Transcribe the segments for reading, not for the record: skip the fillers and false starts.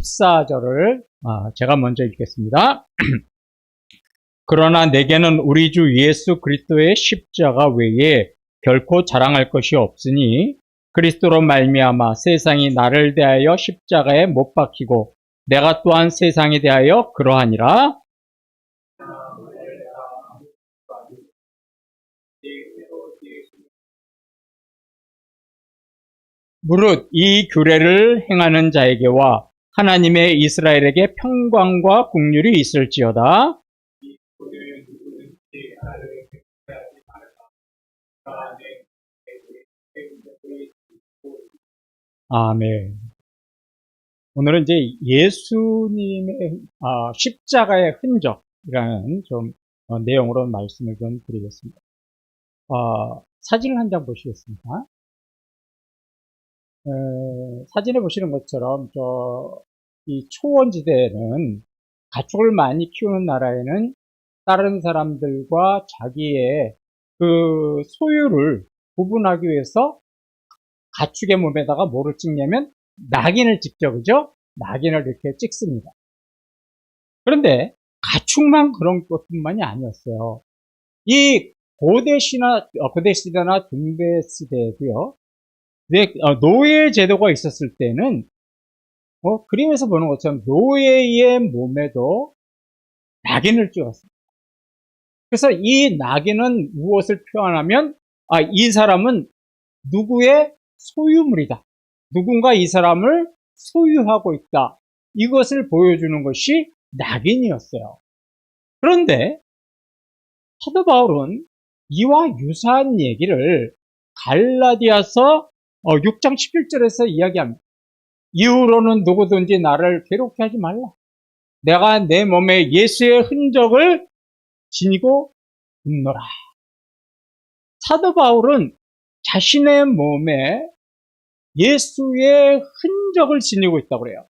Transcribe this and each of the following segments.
14절을 제가 먼저 읽겠습니다. 그러나 내게는 우리 주 예수 그리스도의 십자가 외에 결코 자랑할 것이 없으니 그리스도로 말미암아 세상이 나를 대하여 십자가에 못 박히고 내가 또한 세상에 대하여 그러하니라. 무릇 이 규례를 행하는 자에게와 하나님의 이스라엘에게 평강과 국률이 있을지어다. 아멘. 오늘은 이제 예수님의 십자가의 흔적이라는 좀 내용으로 말씀을 좀 드리겠습니다. 사진을 한 장 보시겠습니다. 사진에 보시는 것처럼 이 초원지대에는 가축을 많이 키우는 나라에는 다른 사람들과 자기의 그 소유를 구분하기 위해서 가축의 몸에다가 뭐를 찍냐면 낙인을 찍죠, 그죠? 낙인을 이렇게 찍습니다. 그런데 가축만 그런 것뿐만이 아니었어요. 이 고대 시대나 중대 시대에도요. 노예 제도가 있었을 때는 그림에서 보는 것처럼 노예의 몸에도 낙인을 찍었습니다. 그래서 이 낙인은 무엇을 표현하면 이 사람은 누구의 소유물이다. 누군가 이 사람을 소유하고 있다. 이것을 보여주는 것이 낙인이었어요. 그런데 사도 바울은 이와 유사한 얘기를 갈라디아서 6장 11절에서 이야기합니다. 이후로는 누구든지 나를 괴롭게 하지 말라. 내가 내 몸에 예수의 흔적을 지니고 있노라. 사도 바울은 자신의 몸에 예수의 흔적을 지니고 있다고 그래요.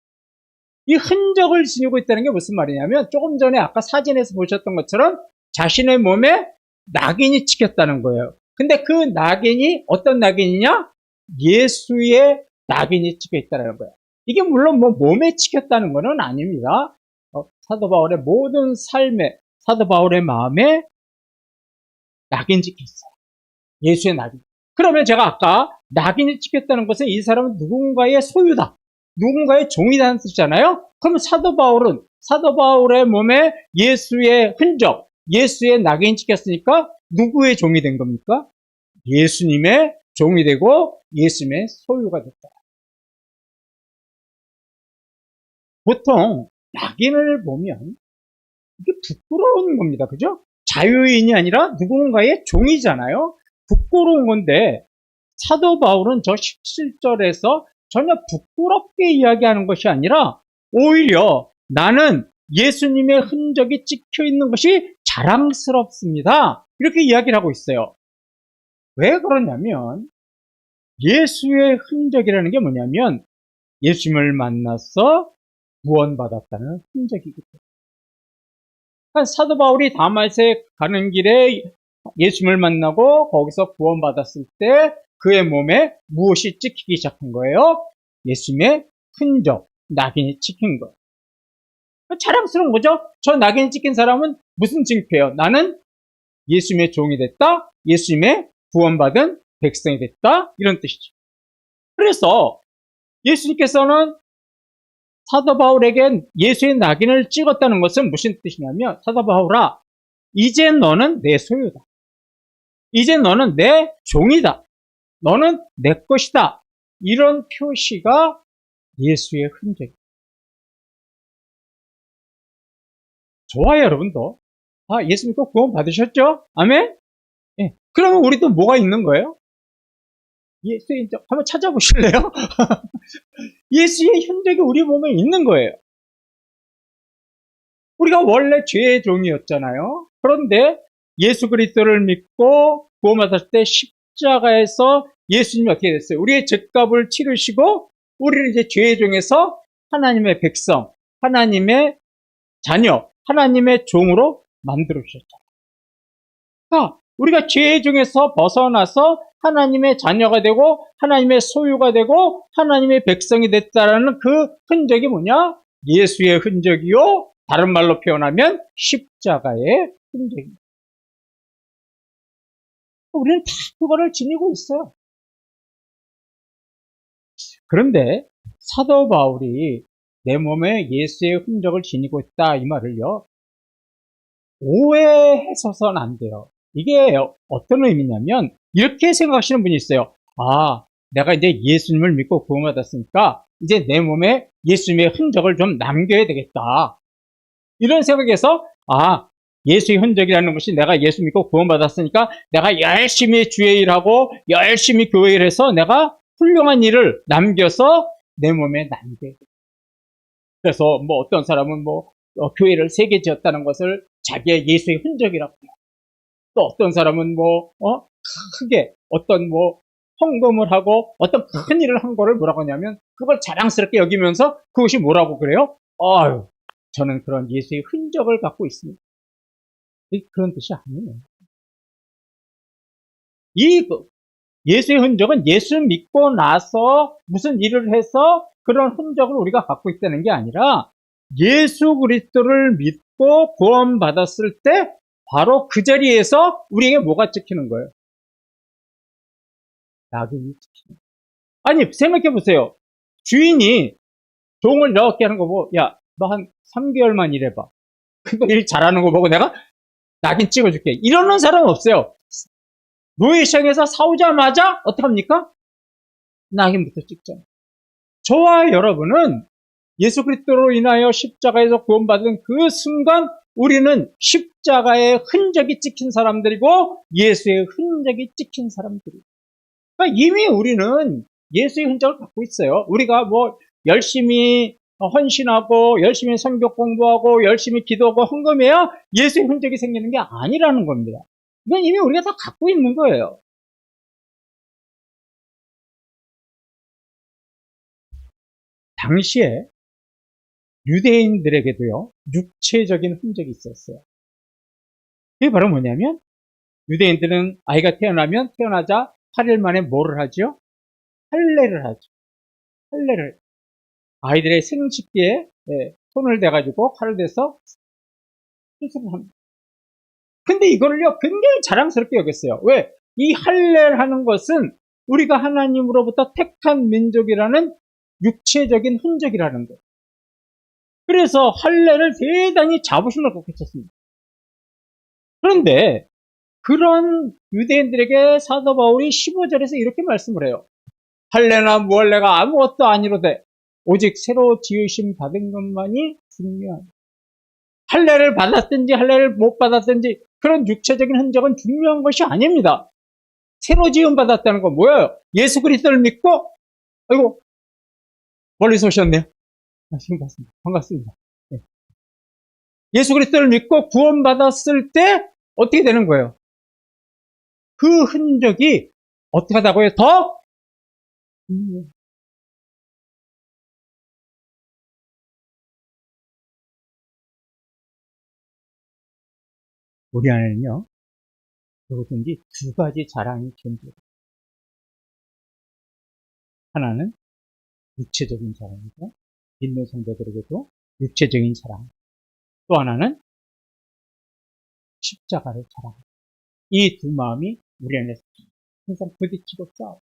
이 흔적을 지니고 있다는 게 무슨 말이냐면 조금 전에 아까 사진에서 보셨던 것처럼 자신의 몸에 낙인이 찍혔다는 거예요. 근데 그 낙인이 어떤 낙인이냐? 예수의 낙인이 찍혀 있다는 거예요. 이게 물론 몸에 찍혔다는 것은 아닙니다. 사도 바울의 모든 삶에, 사도 바울의 마음에 낙인 찍혀 있어요. 예수의 낙인. 그러면 제가 아까 낙인이 찍혔다는 것은 이 사람은 누군가의 소유다. 누군가의 종이라는 뜻이잖아요. 그러면 사도 바울의 몸에 예수의 흔적, 예수의 낙인이 찍혔으니까 누구의 종이 된 겁니까? 예수님의 종이 되고 예수님의 소유가 됐다. 보통 낙인을 보면 이게 부끄러운 겁니다. 그죠? 자유인이 아니라 누군가의 종이잖아요. 부끄러운 건데 사도 바울은 저 17절에서 전혀 부끄럽게 이야기하는 것이 아니라 오히려 나는 예수님의 흔적이 찍혀 있는 것이 자랑스럽습니다. 이렇게 이야기를 하고 있어요. 왜 그러냐면 예수의 흔적이라는 게 뭐냐면 예수님을 만나서 구원받았다는 흔적이기 때문에 사도 바울이 다마스에 가는 길에 예수님을 만나고 거기서 구원받았을 때 그의 몸에 무엇이 찍히기 시작한 거예요? 예수님의 흔적, 낙인이 찍힌 거예요. 자랑스러운 거죠? 저 낙인이 찍힌 사람은 무슨 징표예요? 나는 예수님의 종이 됐다, 예수님의 구원받은 백성이 됐다, 이런 뜻이죠. 그래서 예수님께서는 사도 바울에게 예수의 낙인을 찍었다는 것은 무슨 뜻이냐면 사도 바울아, 이제 너는 내 소유다. 이제 너는 내 종이다. 너는 내 것이다. 이런 표시가 예수의 흔적이다. 저와 여러분도 예수님 또 구원 받으셨죠? 아멘? 예. 그러면 우리도 뭐가 있는 거예요? 예수의 흔적 한번 찾아보실래요? 예수의 흔적이 우리 몸에 있는 거예요. 우리가 원래 죄의 종이었잖아요. 그런데 예수 그리스도를 믿고 구원받았을 때 십자가에서 예수님이 어떻게 됐어요? 우리의 죄값을 치르시고 우리를 이제 죄의 종에서 하나님의 백성, 하나님의 자녀, 하나님의 종으로 만들어 주셨잖아요. 그러니까 우리가 죄 중에서 벗어나서 하나님의 자녀가 되고 하나님의 소유가 되고 하나님의 백성이 됐다라는 그 흔적이 뭐냐? 예수의 흔적이요. 다른 말로 표현하면 십자가의 흔적입니다. 우리는 다 그거를 지니고 있어요. 그런데 사도 바울이 내 몸에 예수의 흔적을 지니고 있다 이 말을요. 오해해서는 안 돼요. 이게 어떤 의미냐면 이렇게 생각하시는 분이 있어요. 아, 내가 이제 예수님을 믿고 구원받았으니까 이제 내 몸에 예수님의 흔적을 좀 남겨야 되겠다. 이런 생각에서 예수의 흔적이라는 것이 내가 예수 믿고 구원받았으니까 내가 열심히 주의 일하고 열심히 교회 일해서 내가 훌륭한 일을 남겨서 내 몸에 남겨야 돼. 그래서 뭐 어떤 사람은 교회를 3개 지었다는 것을 자기의 예수의 흔적이라고 해요. 또 어떤 사람은 크게 어떤 헌금을 하고 어떤 큰 일을 한 거를 뭐라고 하냐면 그걸 자랑스럽게 여기면서 그것이 뭐라고 그래요? 저는 그런 예수의 흔적을 갖고 있습니다. 그런 뜻이 아니에요. 이 예수의 흔적은 예수 믿고 나서 무슨 일을 해서 그런 흔적을 우리가 갖고 있다는 게 아니라 예수 그리스도를 믿고 구원받았을 때 바로 그 자리에서 우리에게 뭐가 찍히는 거예요? 낙인이 찍히는 거예요. 아니 생각해 보세요. 주인이 종을 이렇게 하는 거 보고 야, 너 한 3개월만 일해봐. 그거 일 잘하는 거 보고 내가 낙인 찍어줄게. 이러는 사람 없어요. 노예시장에서 사오자마자 어떡합니까? 낙인부터 찍잖아요. 저와 여러분은 예수 그리스도로 인하여 십자가에서 구원받은 그 순간 우리는 십자가의 흔적이 찍힌 사람들이고 예수의 흔적이 찍힌 사람들이고 그러니까 이미 우리는 예수의 흔적을 갖고 있어요. 우리가 열심히 헌신하고 열심히 성경 공부하고 열심히 기도하고 헌금해야 예수의 흔적이 생기는 게 아니라는 겁니다. 이건 이미 우리가 다 갖고 있는 거예요. 당시에 유대인들에게도요, 육체적인 흔적이 있었어요. 그게 바로 뭐냐면, 유대인들은 아이가 태어나자 8일 만에 뭐를 하죠? 할례를 하죠. 할례를. 아이들의 생식기에 손을 대가지고 칼을 대서 수술을 합니다. 근데 이거를요, 굉장히 자랑스럽게 여겼어요. 왜? 이 할례를 하는 것은 우리가 하나님으로부터 택한 민족이라는 육체적인 흔적이라는 거예요. 그래서 할례를 대단히 자부심을 갖고 있었습니다. 그런데 그런 유대인들에게 사도 바울이 15절에서 이렇게 말씀을 해요. 할례나 무할례가 아무것도 아니로되 오직 새로 지으심 받은 것만이 중요하다. 할례를 받았든지 할례를 못 받았든지 그런 육체적인 흔적은 중요한 것이 아닙니다. 새로 지음 받았다는 건 뭐예요? 예수 그리스도를 믿고 아이고 멀리서 오셨네요. 반갑습니다. 네. 예수 그리스도를 믿고 구원받았을 때 어떻게 되는 거예요? 그 흔적이 어떻게 하다고요? 더 우리 안에는요. 뭐든지 2가지 자랑이 존재해요. 하나는 육체적인 자랑이고 믿는 성도들에게도 육체적인 자랑. 또 하나는 십자가를 자랑. 이 두 마음이 우리 안에서 항상 부딪히고 싸워.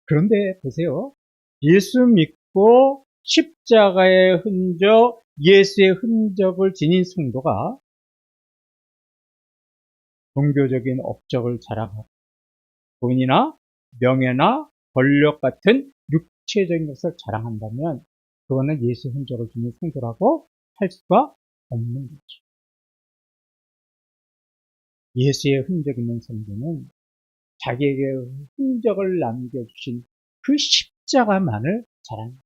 그런데 보세요. 예수 믿고 십자가의 흔적, 예수의 흔적을 지닌 성도가 종교적인 업적을 자랑하고 돈이나 명예나 권력 같은 육체적인 것을 자랑한다면 그거는 예수 흔적을 지닌 성도라고 할 수가 없는 거죠. 예수의 흔적 있는 성도는 자기에게 흔적을 남겨주신 그 십자가만을 자랑합니다.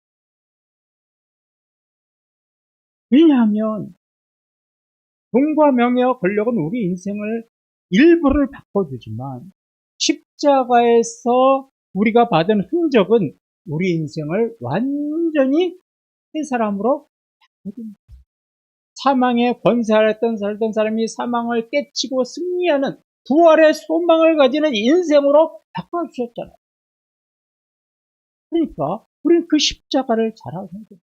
왜냐하면 돈과 명예와 권력은 우리 인생을 일부를 바꿔주지만 십자가에서 우리가 받은 흔적은 우리 인생을 완전히 새 사람으로 바꿔줍니다. 사망의 권세 아래 살던 사람이 사망을 깨치고 승리하는 부활의 소망을 가지는 인생으로 바꿔주셨잖아요. 그러니까 우리는 그 십자가를 자랑해야 돼요.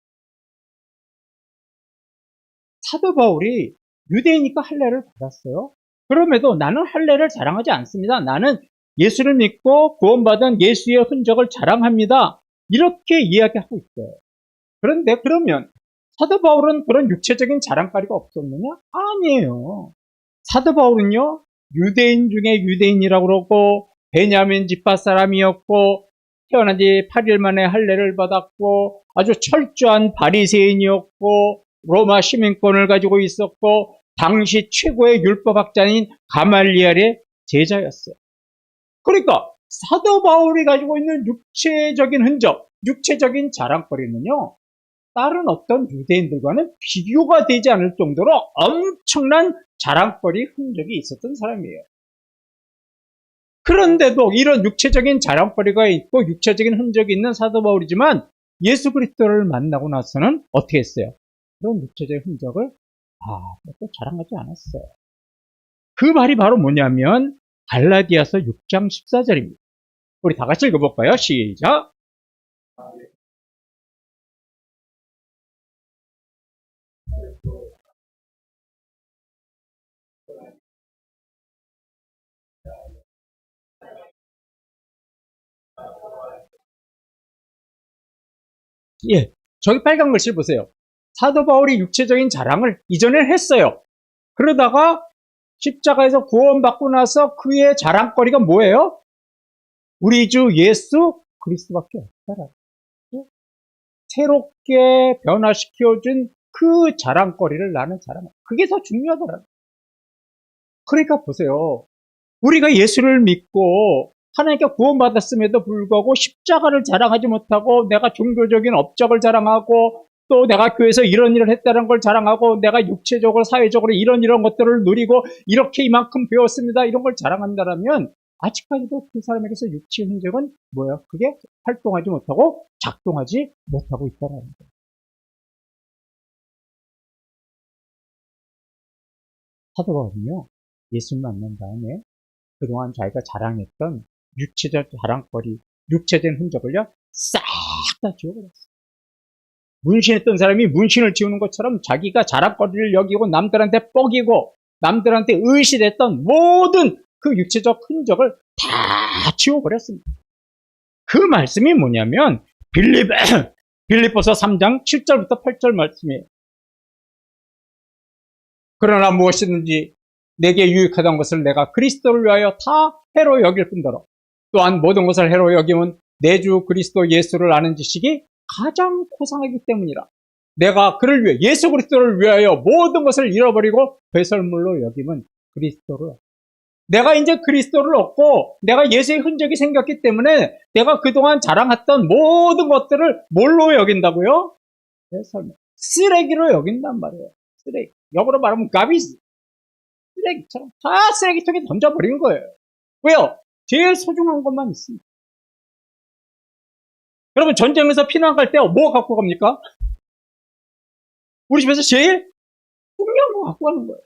사도 바울이 유대이니까 할례를 받았어요. 그럼에도 나는 할례를 자랑하지 않습니다. 나는 예수를 믿고 구원받은 예수의 흔적을 자랑합니다. 이렇게 이야기하고 있어요. 그런데 그러면 사도 바울은 그런 육체적인 자랑거리가 없었느냐? 아니에요. 사도 바울은요, 유대인 중에 유대인이라고 그러고 베냐민 지파 사람이었고 태어난 지 8일 만에 할례를 받았고 아주 철저한 바리새인이었고 로마 시민권을 가지고 있었고 당시 최고의 율법학자인 가말리엘의 제자였어요. 그러니까 사도 바울이 가지고 있는 육체적인 흔적, 육체적인 자랑거리는요, 다른 어떤 유대인들과는 비교가 되지 않을 정도로 엄청난 자랑거리 흔적이 있었던 사람이에요. 그런데도 이런 육체적인 자랑거리가 있고 육체적인 흔적이 있는 사도 바울이지만 예수 그리스도를 만나고 나서는 어떻게 했어요? 그런 육체적인 흔적을 또 자랑하지 않았어요. 그 말이 바로 뭐냐면 갈라디아서 6장 14절입니다. 우리 다 같이 읽어볼까요? 시작! 예, 저기 빨간 글씨 보세요. 사도 바울이 육체적인 자랑을 이전에 했어요. 그러다가 십자가에서 구원받고 나서 그의 자랑거리가 뭐예요? 우리 주 예수 그리스도밖에 없다라. 새롭게 변화시켜준 그 자랑거리를 나는 자랑해. 그게 더 중요하더라. 그러니까 보세요. 우리가 예수를 믿고 하나님께 구원받았음에도 불구하고 십자가를 자랑하지 못하고 내가 종교적인 업적을 자랑하고 또 내가 교회에서 이런 일을 했다는 걸 자랑하고 내가 육체적으로 사회적으로 이런 것들을 누리고 이렇게 이만큼 배웠습니다. 이런 걸 자랑한다면 아직까지도 그 사람에게서 육체의 흔적은 뭐예요? 그게 활동하지 못하고 작동하지 못하고 있다는 거예요. 사도 바울은요, 예수를 만난 다음에 그동안 자기가 자랑했던 육체적 자랑거리, 육체적인 흔적을요, 싹 다 지워버렸어요. 문신했던 사람이 문신을 지우는 것처럼 자기가 자랑거리를 여기고 남들한테 뻐기고 남들한테 의시됐던 모든 그 육체적 흔적을 다 지워버렸습니다. 그 말씀이 뭐냐면 빌립보서 3장 7절부터 8절 말씀이에요. 그러나 무엇이든지 내게 유익하던 것을 내가 그리스도를 위하여 다 해로 여길 뿐더러 또한 모든 것을 해로 여기면 내 주 그리스도 예수를 아는 지식이 가장 고상하기 때문이라. 내가 그를 위해 예수 그리스도를 위하여 모든 것을 잃어버리고 배설물로 여기면 그리스도를, 내가 이제 그리스도를 얻고 내가 예수의 흔적이 생겼기 때문에 내가 그동안 자랑했던 모든 것들을 뭘로 여긴다고요? 배설물, 쓰레기로 여긴단 말이에요. 쓰레기, 역으로 말하면 가비지, 쓰레기처럼 다 쓰레기통에 던져버린 거예요. 왜요? 제일 소중한 것만 있습니다. 여러분, 전쟁에서 피난 갈 때 뭐 갖고 갑니까? 우리 집에서 제일 중요한 거 갖고 가는 거예요.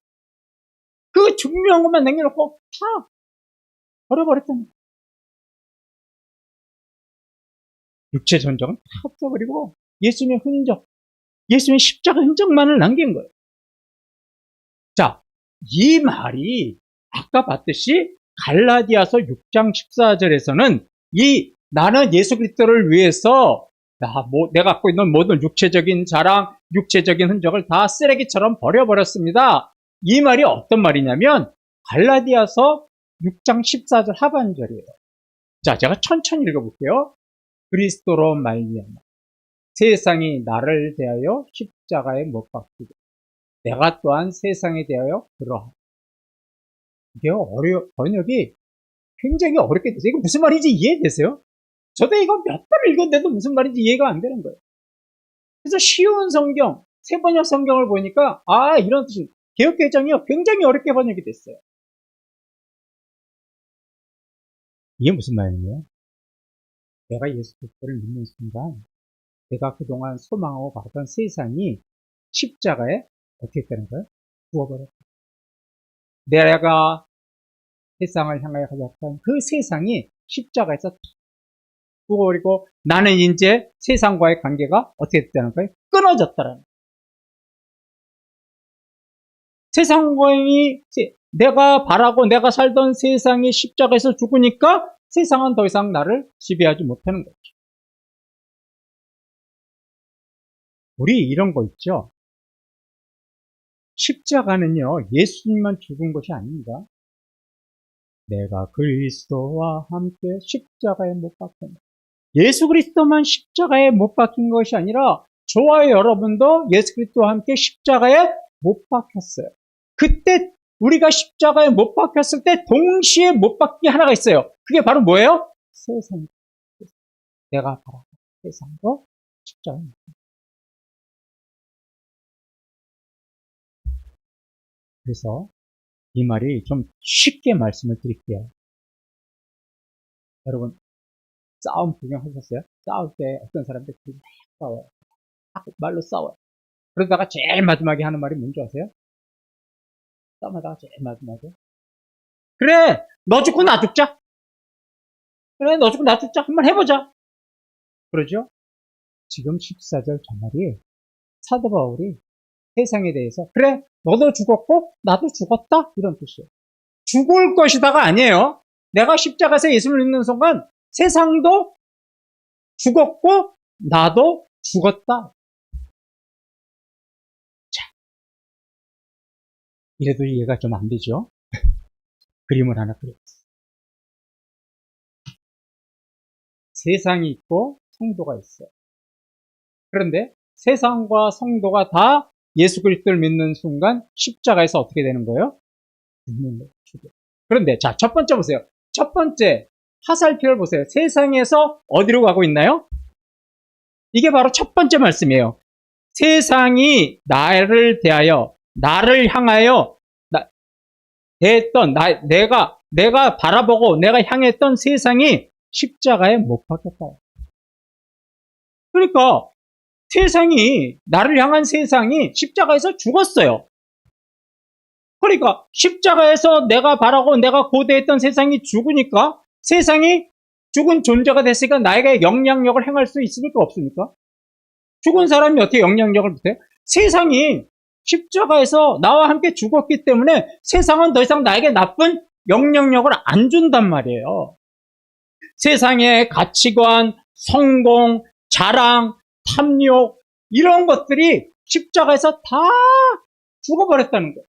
그 중요한 것만 남겨놓고 다 버려버렸다는 거예요. 육체 전적은 다 없어버리고 예수님의 흔적, 예수님의 십자가 흔적만을 남긴 거예요. 자, 이 말이 아까 봤듯이 갈라디아서 6장 14절에서는 나는 예수 그리스도를 위해서 내가 갖고 있는 모든 육체적인 자랑, 육체적인 흔적을 다 쓰레기처럼 버려버렸습니다. 이 말이 어떤 말이냐면 갈라디아서 6장 14절 하반절이에요. 자, 제가 천천히 읽어볼게요. 그리스도로 말미암아 세상이 나를 대하여 십자가에 못 박히고 내가 또한 세상에 대하여 그러하다. 이게 번역이 굉장히 어렵게 됐어요. 이거 무슨 말인지 이해되세요? 저도 이거 몇 번을 읽었는데도 무슨 말인지 이해가 안 되는 거예요. 그래서 쉬운 성경, 세번역 성경을 보니까 이런 뜻이, 개역개정이요 굉장히 어렵게 번역이 됐어요. 이게 무슨 말이에요? 내가 예수 그리스도를 믿는 순간 내가 그동안 소망하고 봤던 세상이 십자가에 어떻게 했다는 거예요? 죽어버렸다. 내가 세상을 향하여 가졌던 그 세상이 십자가에서 죽어버리고 나는 이제 세상과의 관계가 어떻게 됐다는 거예요? 끊어졌다라는 거예요. 세상과의 내가 바라고 내가 살던 세상이 십자가에서 죽으니까 세상은 더 이상 나를 지배하지 못하는 거죠. 우리 이런 거 있죠? 십자가는요, 예수님만 죽은 것이 아닙니다. 내가 그리스도와 함께 십자가에 못 박혔다. 예수 그리스도만 십자가에 못 박힌 것이 아니라 저와 여러분도 예수 그리스도와 함께 십자가에 못 박혔어요. 그때 우리가 십자가에 못 박혔을 때 동시에 못 박힌 하나가 있어요. 그게 바로 뭐예요? 세상. 내가 바라본 세상도 십자가에 못 박혔다. 그래서 이 말이 좀 쉽게 말씀을 드릴게요. 여러분, 싸움 구경하셨어요? 싸울 때 어떤 사람들 막 싸워요. 말로 싸워요. 그러다가 제일 마지막에 하는 말이 뭔지 아세요? 싸움하다가 제일 마지막에 그래, 너 죽고 나 죽자. 그래, 너 죽고 나 죽자. 한번 해보자. 그러죠? 지금 14절 저 말이 사도 바울이 세상에 대해서 그래, 너도 죽었고 나도 죽었다 이런 뜻이에요. 죽을 것이다가 아니에요. 내가 십자가에서 예수를 믿는 순간 세상도 죽었고 나도 죽었다. 자, 이래도 이해가 좀 안 되죠? 그림을 하나 그려봤어요. 세상이 있고 성도가 있어요. 그런데 세상과 성도가 다 예수 그리스도를 믿는 순간 십자가에서 어떻게 되는 거예요? 죽는 거예요. 죽어요. 그런데 자, 첫 번째 보세요. 첫 번째 화살표를 보세요. 세상에서 어디로 가고 있나요? 이게 바로 첫 번째 말씀이에요. 세상이 나를 대하여 나를 향하여 대했던 내가 바라보고 내가 향했던 세상이 십자가에 못 박혔다. 그러니까 세상이 나를 향한 세상이 십자가에서 죽었어요. 그러니까 십자가에서 내가 바라고 내가 고대했던 세상이 죽으니까 세상이 죽은 존재가 됐으니까 나에게 영향력을 행할 수 있습니까? 없습니까? 죽은 사람이 어떻게 영향력을 못해요? 세상이 십자가에서 나와 함께 죽었기 때문에 세상은 더 이상 나에게 나쁜 영향력을 안 준단 말이에요. 세상의 가치관, 성공, 자랑, 탐욕 이런 것들이 십자가에서 다 죽어버렸다는 거예요.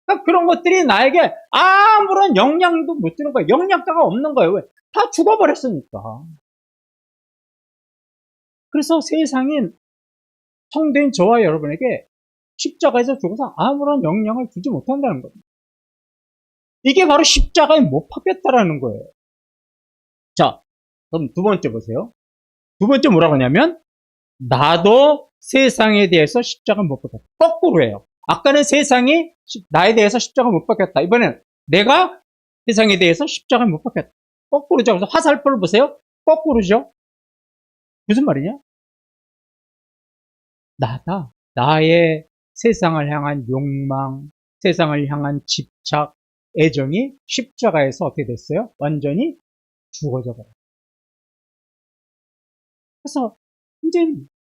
그러니까 그런 것들이 나에게 아무런 영향도 못 주는 거예요. 영향가가 없는 거예요. 왜? 다 죽어버렸으니까. 그래서 세상인 성도인 저와 여러분에게 십자가에서 죽어서 아무런 영향을 주지 못한다는 겁니다. 이게 바로 십자가에 못 박혔다라는 거예요. 자, 그럼 두 번째 보세요. 두 번째 뭐라고 하냐면 나도 세상에 대해서 십자가 못 박혔다. 거꾸로 해요. 아까는 세상이 나에 대해서 십자가 못 박혔다. 이번엔 내가 세상에 대해서 십자가 못 박혔다. 거꾸로죠. 그래서 화살표를 보세요. 거꾸로죠. 무슨 말이냐? 나다. 나의 세상을 향한 욕망, 세상을 향한 집착, 애정이 십자가에서 어떻게 됐어요? 완전히 죽어져 버렸어요. 그래서 이제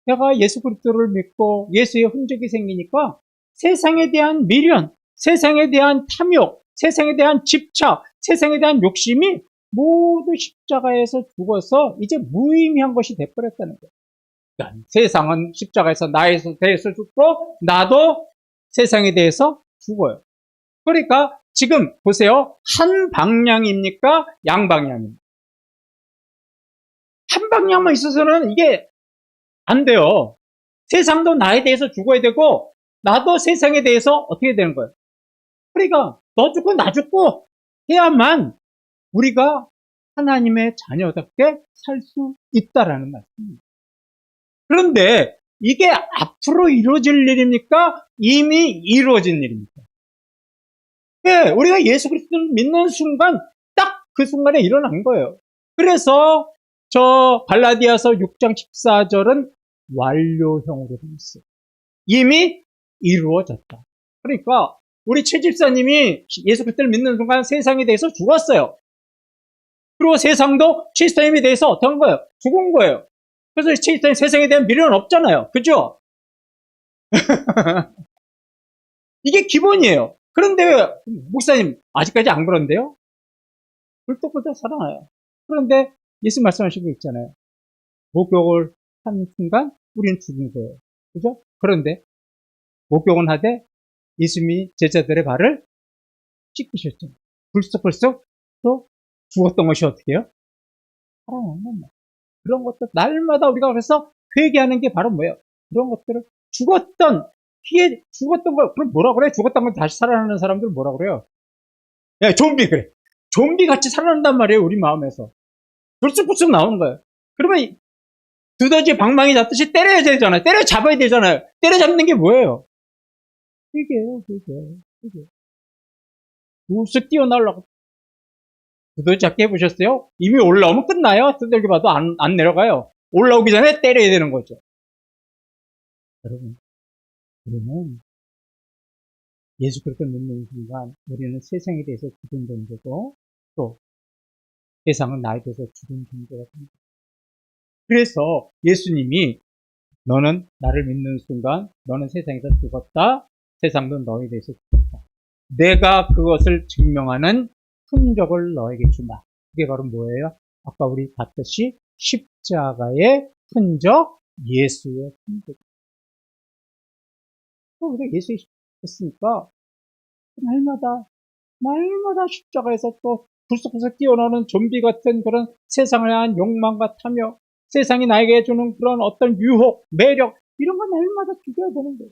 내가 예수 그리스도를 믿고 예수의 흔적이 생기니까 세상에 대한 미련, 세상에 대한 탐욕, 세상에 대한 집착, 세상에 대한 욕심이 모두 십자가에서 죽어서 이제 무의미한 것이 돼버렸다는 거예요. 그러니까 세상은 십자가에서 나에 대해서 죽고 나도 세상에 대해서 죽어요. 그러니까 지금 보세요. 한 방향입니까? 양방향입니까? 한 방향만 있어서는 이게 안 돼요. 세상도 나에 대해서 죽어야 되고 나도 세상에 대해서 어떻게 되는 거예요? 그러니까 너 죽고 나 죽고 해야만 우리가 하나님의 자녀답게 살 수 있다라는 말씀입니다. 그런데 이게 앞으로 이루어질 일입니까? 이미 이루어진 일입니까? 예, 우리가 예수 그리스도를 믿는 순간 딱 그 순간에 일어난 거예요. 그래서 저 갈라디아서 6장 14절은 완료형으로 되어 있어요. 이미 이루어졌다. 그러니까 우리 최 집사님이 예수 그리스도를 믿는 순간 세상에 대해서 죽었어요. 그리고 세상도 최 집사님에 대해서 어떤 거예요? 죽은 거예요. 그래서 최 집사님 세상에 대한 미련은 없잖아요. 그죠? 이게 기본이에요. 그런데 목사님 아직까지 안 그런데요? 꿀떡꿀떡 살아나요. 그런데 예수 말씀하신 거 있잖아요. 목욕을 한 순간 우리는 죽은 거예요. 그죠? 그런데 목욕은 하되 예수님이 제자들의 발을 씻기셨죠. 불쑥불쑥 또 죽었던 것이 어떻게 해요? 살아나는 겁니다. 그런 것들 날마다 우리가 그래서 회개하는 게 바로 뭐예요? 그런 것들을 죽었던 걸 그럼 뭐라 그래? 죽었던 걸 다시 살아나는 사람들 뭐라 그래요? 야, 좀비 그래. 좀비 같이 살아난단 말이에요, 우리 마음에서. 불쑥불쑥 나오는 거예요. 그러면 두더지 방망이 잡듯이 때려야 되잖아요. 때려잡아야 되잖아요. 때려잡는 게 뭐예요? 회개예요, 회개. 우쓱 뛰어나오려고. 두더지 잡기 해보셨어요? 이미 올라오면 끝나요. 두들겨 봐도 안 내려가요. 올라오기 전에 때려야 되는 거죠. 여러분, 우리는 예수 그리스도 믿는 순간 우리는 세상에 대해서 죽은 존재고 또 세상은 나에 대해서 죽은 존재가 됩니다. 그래서 예수님이 너는 나를 믿는 순간 너는 세상에서 죽었다. 세상도 너에 대해서 죽었다. 내가 그것을 증명하는 흔적을 너에게 주마. 그게 바로 뭐예요? 아까 우리 봤듯이 십자가의 흔적, 예수의 흔적. 또 우리가 예수의 했으니까 날마다 십자가에서 또 불쑥불쑥 뛰어나오는 좀비 같은 그런 세상을 향한 욕망과 탐욕, 세상이 나에게 주는 그런 어떤 유혹, 매력, 이런 거 날마다 죽여야 되는 거예요.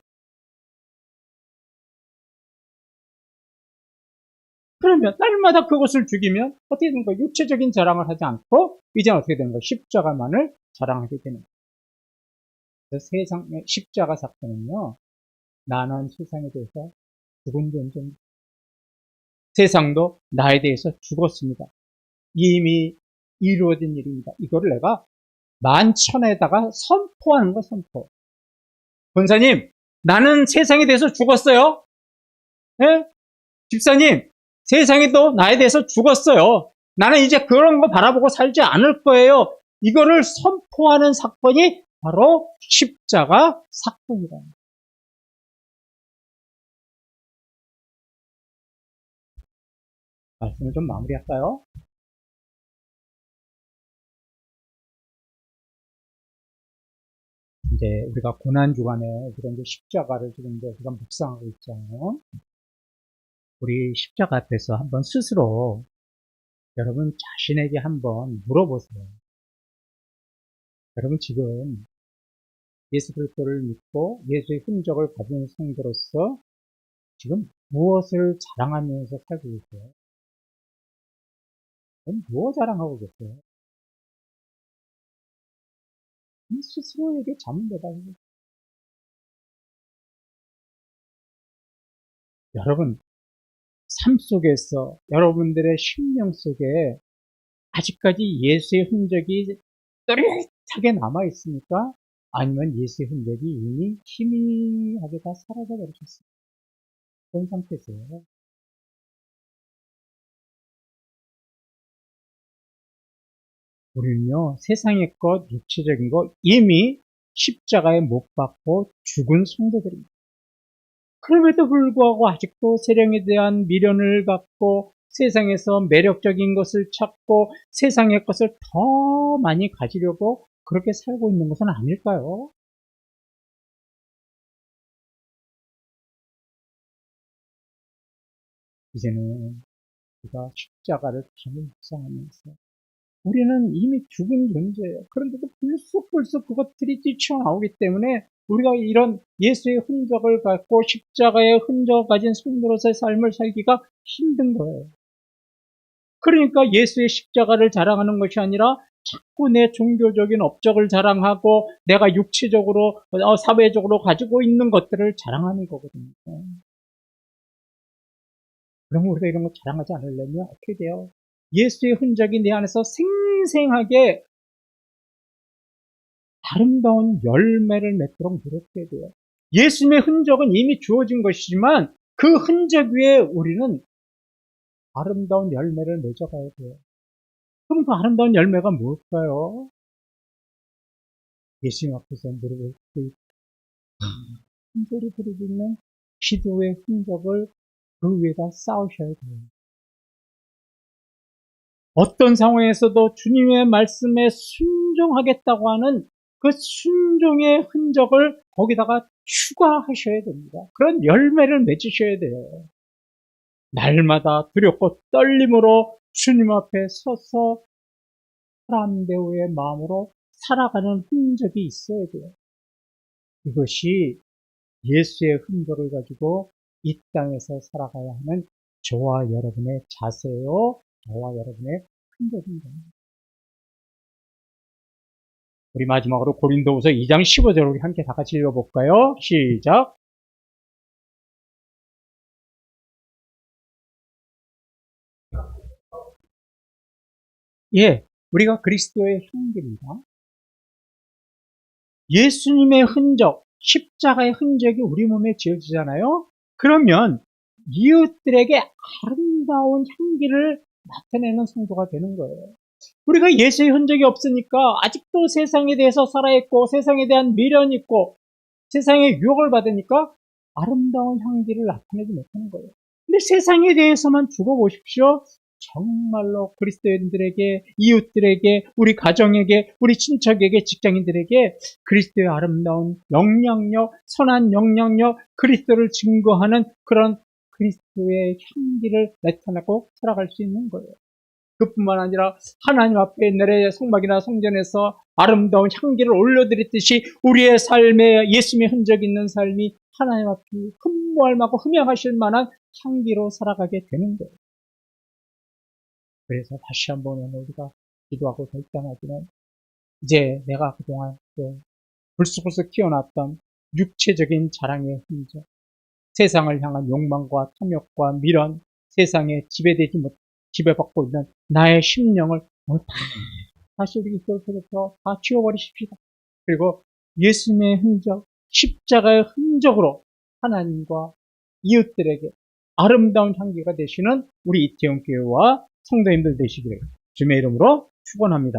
그러면 날마다 그것을 죽이면 어떻게 되는 거예요? 육체적인 자랑을 하지 않고 이제는 어떻게 되는 거예요? 십자가만을 자랑하게 되는 거예요. 그래서 세상의 십자가 사건은요, 나는 세상에 대해서 죽은 존재입니다. 세상도 나에 대해서 죽었습니다. 이미 이루어진 일입니다. 이거를 내가 만천에다가 선포하는 거, 선포. 권사님, 나는 세상에 대해서 죽었어요. 네? 집사님, 세상에도 나에 대해서 죽었어요. 나는 이제 그런 거 바라보고 살지 않을 거예요. 이거를 선포하는 사건이 바로 십자가 사건이다. 말씀을 좀 마무리할까요? 이제 우리가 고난주간에 그런 이제 십자가를 지금 이제 우리가 묵상하고 있잖아요. 우리 십자가 앞에서 한번 스스로 여러분 자신에게 한번 물어보세요. 여러분 지금 예수 그리스도를 믿고 예수의 흔적을 가진 성도로서 지금 무엇을 자랑하면서 살고 계세요? 무엇 자랑하고 계세요? 스스로에게 자문대답해요. 여러분 삶 속에서 여러분들의 심령 속에 아직까지 예수의 흔적이 또렷하게 남아있습니까? 아니면 예수의 흔적이 이미 희미하게 다 사라져 버리셨습니까? 그런 상태세요. 우리는요, 세상의 것, 육체적인 것 이미 십자가에 못 박고 죽은 성도들입니다. 그럼에도 불구하고 아직도 세상에 대한 미련을 갖고 세상에서 매력적인 것을 찾고 세상의 것을 더 많이 가지려고 그렇게 살고 있는 것은 아닐까요? 이제는 우리가 십자가를 다시 묵상하면서 우리는 이미 죽은 존재예요. 그런데도 불쑥불쑥 그것들이 뛰쳐나오기 때문에 우리가 이런 예수의 흔적을 갖고 십자가의 흔적을 가진 성도로서의 삶을 살기가 힘든 거예요. 그러니까 예수의 십자가를 자랑하는 것이 아니라 자꾸 내 종교적인 업적을 자랑하고 내가 육체적으로 사회적으로 가지고 있는 것들을 자랑하는 거거든요. 그러면 우리가 이런 거 자랑하지 않으려면 어떻게 돼요? 예수의 흔적이 내 안에서 생생하게 아름다운 열매를 맺도록 노력해야 돼요. 예수님의 흔적은 이미 주어진 것이지만 그 흔적 위에 우리는 아름다운 열매를 맺어가야 돼요. 그럼 그 아름다운 열매가 뭘까요? 예수님 앞에서 무릎을 꿇고 흔들이 부르고 있는 기도의 흔적을 그 위에다 쌓으셔야 돼요. 어떤 상황에서도 주님의 말씀에 순종하겠다고 하는 그 순종의 흔적을 거기다가 추가하셔야 됩니다. 그런 열매를 맺으셔야 돼요. 날마다 두렵고 떨림으로 주님 앞에 서서 사람 배우의 마음으로 살아가는 흔적이 있어야 돼요. 이것이 예수의 흔적을 가지고 이 땅에서 살아가야 하는 저와 여러분의 자세요, 저와 여러분의 흔적입니다. 우리 마지막으로 고린도후서 2장 15절 우리 함께 다 같이 읽어볼까요? 시작. 예, 우리가 그리스도의 형제입니다. 예수님의 흔적, 십자가의 흔적이 우리 몸에 지어지잖아요. 그러면 이웃들에게 아름다운 향기를 나타내는 성도가 되는 거예요. 우리가 예수의 흔적이 없으니까 아직도 세상에 대해서 살아있고 세상에 대한 미련이 있고 세상의 유혹을 받으니까 아름다운 향기를 나타내지 못하는 거예요. 근데 세상에 대해서만 죽어보십시오. 정말로 그리스도인들에게, 이웃들에게, 우리 가정에게, 우리 친척에게, 직장인들에게 그리스도의 아름다운 영향력, 선한 영향력, 그리스도를 증거하는 그런 그리스도의 향기를 나타내고 살아갈 수 있는 거예요. 그뿐만 아니라 하나님 앞에 내래 성막이나 성전에서 아름다운 향기를 올려드렸듯이 우리의 삶에 예수님의 흔적이 있는 삶이 하나님 앞에 흠모할만하고 흠양하실 만한 향기로 살아가게 되는 거예요. 그래서 다시 한번 오늘 우리가 기도하고 결단하기는 이제 내가 그동안 불쑥불쑥 키워놨던 육체적인 자랑의 흔적, 세상을 향한 욕망과 탐욕과 미련, 세상에 지배받고 있는 나의 심령을 다시 우리 기도에서 다 지워버리십시다. 그리고 예수님의 흔적, 십자가의 흔적으로 하나님과 이웃들에게 아름다운 향기가 되시는 우리 이태원 교회와 성도님들 되시기를 주님의 이름으로 축원합니다.